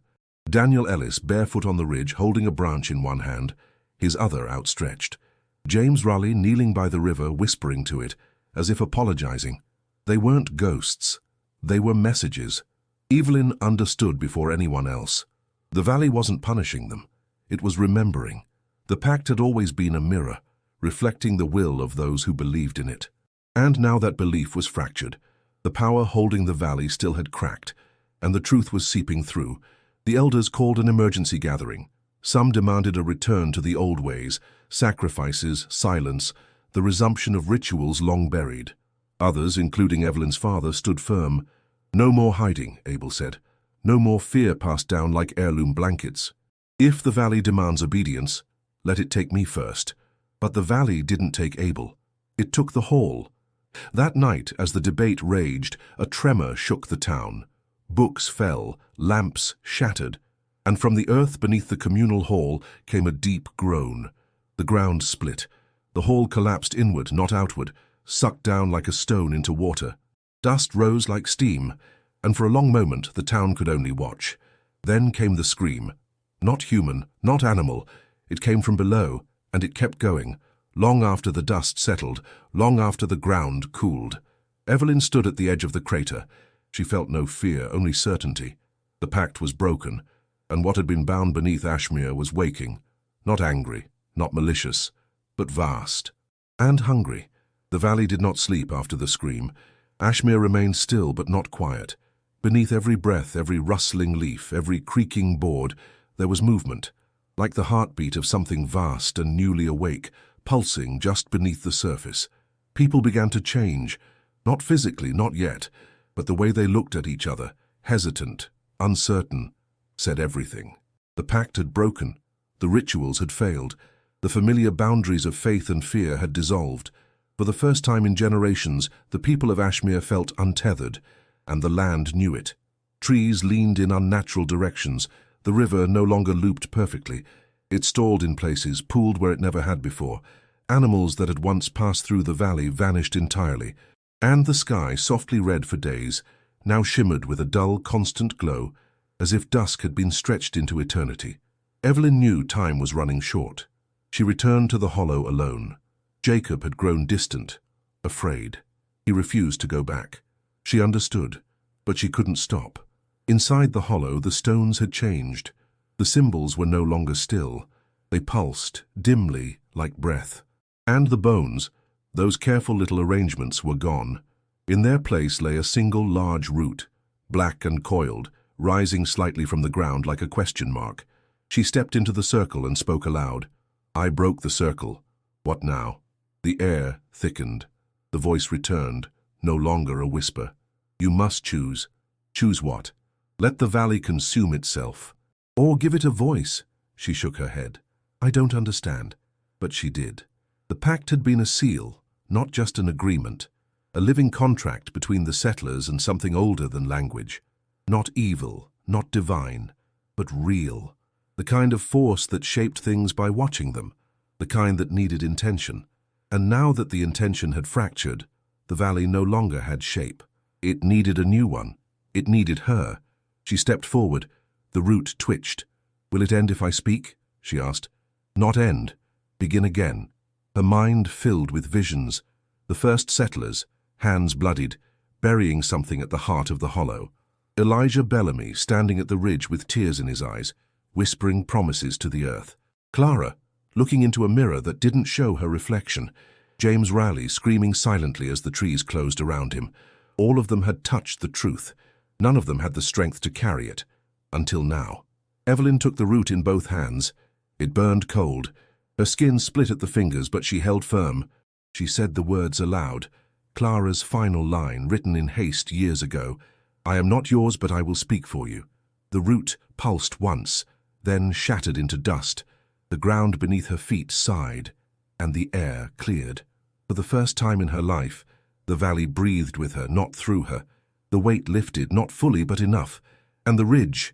Daniel Ellis barefoot on the ridge, holding a branch in one hand, his other outstretched. James Raleigh kneeling by the river, whispering to it, as if apologizing. They weren't ghosts. They were messages. Evelyn understood before anyone else. The valley wasn't punishing them. It was remembering. The pact had always been a mirror, reflecting the will of those who believed in it. And now that belief was fractured. The power holding the valley still had cracked, and the truth was seeping through. The elders called an emergency gathering. Some demanded a return to the old ways, sacrifices, silence, the resumption of rituals long buried. Others, including Evelyn's father, stood firm. No more hiding, Abel said. No more fear passed down like heirloom blankets. If the valley demands obedience, let it take me first. But the valley didn't take Abel. It took the hall. That night, as the debate raged, a tremor shook the town. Books fell, lamps shattered, and from the earth beneath the communal hall came a deep groan. The ground split. The hall collapsed inward, not outward, sucked down like a stone into water. Dust rose like steam, and for a long moment the town could only watch. Then came the scream. Not human, not animal. It came from below, and it kept going, long after the dust settled, long after the ground cooled. Evelyn stood at the edge of the crater. She felt no fear, only certainty. The pact was broken, and what had been bound beneath Ashmere was waking, not angry, not malicious, but vast and hungry. The valley did not sleep after the scream. Ashmere remained still but not quiet. Beneath every breath, every rustling leaf, every creaking board, there was movement, like the heartbeat of something vast and newly awake, pulsing just beneath the surface. People began to change, not physically, not yet, but the way they looked at each other, hesitant, uncertain, said everything. The pact had broken. The rituals had failed. The familiar boundaries of faith and fear had dissolved. For the first time in generations, the people of Ashmere felt untethered, and the land knew it. Trees leaned in unnatural directions. The river no longer looped perfectly. It stalled in places, pooled where it never had before. Animals that had once passed through the valley vanished entirely. And the sky, softly red for days, now shimmered with a dull, constant glow, as if dusk had been stretched into eternity. Evelyn knew time was running short. She returned to the hollow alone. Jacob had grown distant, afraid. He refused to go back. She understood, but she couldn't stop. Inside the hollow, the stones had changed. The symbols were no longer still. They pulsed, dimly, like breath. And the bones, those careful little arrangements, were gone. In their place lay a single large root, black and coiled, rising slightly from the ground like a question mark. She stepped into the circle and spoke aloud. I broke the circle. What now? The air thickened. The voice returned, no longer a whisper. You must choose. Choose what? Let the valley consume itself. Or give it a voice. She shook her head. I don't understand. But she did. The pact had been a seal, not just an agreement. A living contract between the settlers and something older than language. Not evil, not divine, but real. The kind of force that shaped things by watching them. The kind that needed intention. And now that the intention had fractured, the valley no longer had shape. It needed a new one. It needed her. She stepped forward. The root twitched. Will it end if I speak? She asked. Not end. Begin again. Her mind filled with visions. The first settlers, hands bloodied, burying something at the heart of the hollow. Elijah Bellamy standing at the ridge with tears in his eyes, whispering promises to the earth. Clara, looking into a mirror that didn't show her reflection. James Raleigh screaming silently as the trees closed around him. All of them had touched the truth. None of them had the strength to carry it. Until now. Evelyn took the root in both hands. It burned cold. Her skin split at the fingers, but she held firm. She said the words aloud. Clara's final line, written in haste years ago. I am not yours, but I will speak for you. The root pulsed once, then shattered into dust. The ground beneath her feet sighed, and the air cleared. For the first time in her life, the valley breathed with her, not through her. The weight lifted, not fully, but enough. And the ridge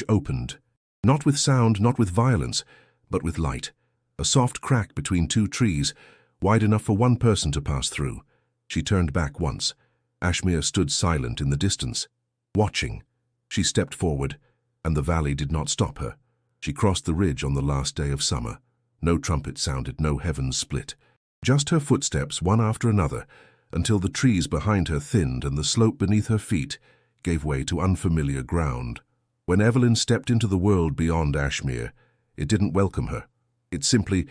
opened. Not with sound, not with violence, but with light. A soft crack between two trees, wide enough for one person to pass through. She turned back once. Ashmere stood silent in the distance, watching. She stepped forward, and the valley did not stop her. She crossed the ridge on the last day of summer. No trumpet sounded, no heavens split. Just her footsteps, one after another, until the trees behind her thinned and the slope beneath her feet gave way to unfamiliar ground. When Evelyn stepped into the world beyond Ashmere, it didn't welcome her. It simply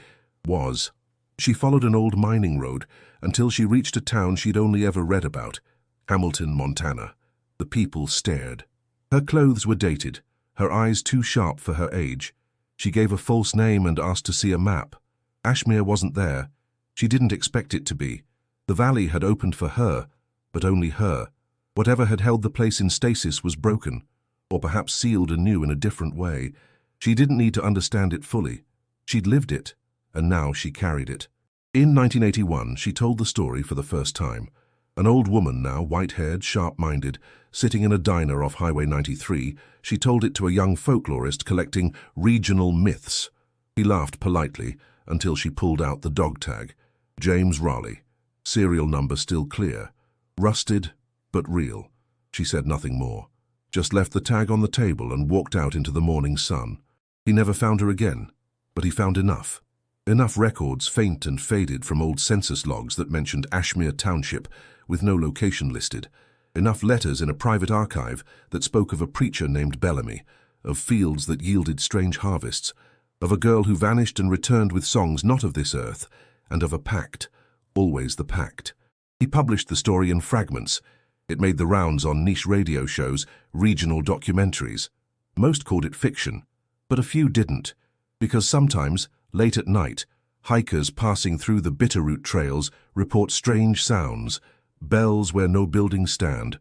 was. She followed an old mining road until she reached a town she'd only ever read about, Hamilton, Montana. The people stared. Her clothes were dated, her eyes too sharp for her age. She gave a false name and asked to see a map. Ashmere wasn't there. She didn't expect it to be. The valley had opened for her, but only her. Whatever had held the place in stasis was broken, or perhaps sealed anew in a different way. She didn't need to understand it fully. She'd lived it, and now she carried it. In 1981, she told the story for the first time. An old woman now, white-haired, sharp-minded, sitting in a diner off Highway 93, she told it to a young folklorist collecting regional myths. He laughed politely until she pulled out the dog tag. James Raleigh. Serial number still clear. Rusted, but real. She said nothing more. Just left the tag on the table and walked out into the morning sun. He never found her again, but he found enough. Enough records, faint and faded, from old census logs that mentioned Ashmere Township with no location listed. Enough letters in a private archive that spoke of a preacher named Bellamy, of fields that yielded strange harvests, of a girl who vanished and returned with songs not of this earth, and of a pact, always the pact. He published the story in fragments. It made the rounds on niche radio shows, regional documentaries. Most called it fiction, but a few didn't, because sometimes, late at night, hikers passing through the Bitterroot trails report strange sounds, bells where no buildings stand,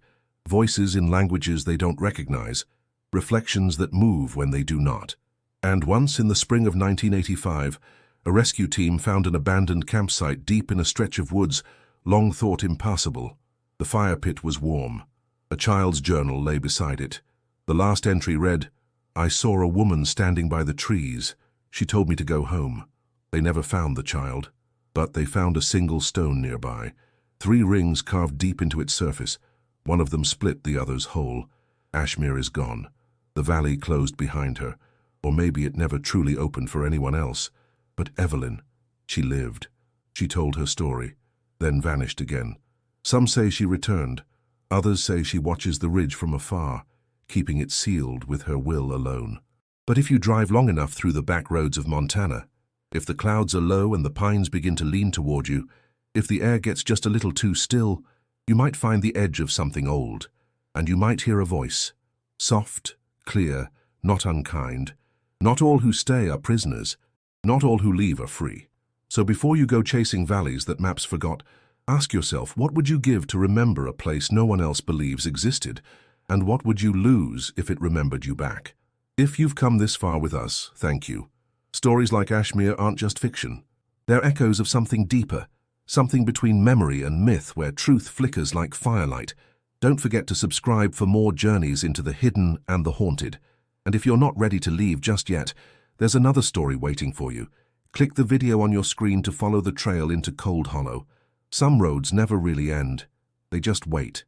voices in languages they don't recognize, reflections that move when they do not. And once, in the spring of 1985, a rescue team found an abandoned campsite deep in a stretch of woods long thought impassable. The fire pit was warm. A child's journal lay beside it. The last entry read, "I saw a woman standing by the trees. She told me to go home." They never found the child, but they found a single stone nearby, 3 rings carved deep into its surface. One of them split the other's whole. Ashmere is gone. The valley closed behind her, or maybe it never truly opened for anyone else. But Evelyn, she lived. She told her story, then vanished again. Some say she returned. Others say she watches the ridge from afar, keeping it sealed with her will alone. But if you drive long enough through the back roads of Montana, if the clouds are low and the pines begin to lean toward you, if the air gets just a little too still, you might find the edge of something old, and you might hear a voice. Soft, clear, not unkind. Not all who stay are prisoners. Not all who leave are free. So before you go chasing valleys that maps forgot, ask yourself, what would you give to remember a place no one else believes existed? And what would you lose if it remembered you back? If you've come this far with us, thank you. Stories like Ashmere aren't just fiction. They're echoes of something deeper, something between memory and myth where truth flickers like firelight. Don't forget to subscribe for more journeys into the hidden and the haunted. And if you're not ready to leave just yet, there's another story waiting for you. Click the video on your screen to follow the trail into Cold Hollow. Some roads never really end. They just wait.